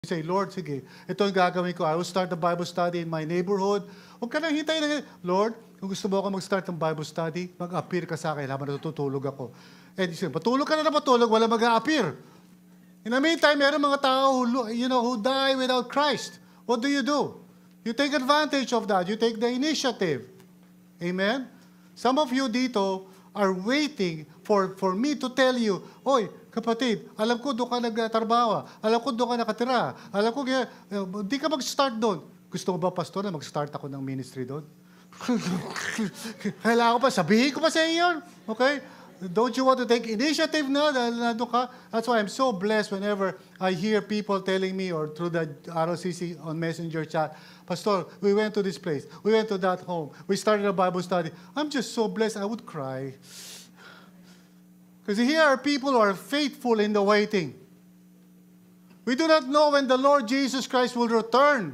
Say, Lord, sige, ito yung gagawin ko. I will start the Bible study in my neighborhood. Huwag ka nang hintayin na, Lord, kung gusto mo ako mag-start ng Bible study, mag-appear ka sa akin habang natutulog ako. And patulog ka na patulog, wala mag-a-appear. In the meantime, meron mga tao who die without Christ. What do? You take advantage of that. You take the initiative. Amen? Some of you dito are waiting for me to tell you, oy, kapatid, alam ko doon ka nagtrabaho, alam ko doon ka nakatira, alam ko, di ka mag-start doon. Gusto mo ba, pastor, na mag-start ako ng ministry doon? Kailangan ko pa, sabihin ko pa sa iyo. Okay? Don't you want to take initiative na? That's why I'm so blessed whenever I hear people telling me or through the ROCC on Messenger chat, Pastor, we went to this place. We went to that home. We started a Bible study. I'm just so blessed, I would cry. Because here are people who are faithful in the waiting. We do not know when the Lord Jesus Christ will return.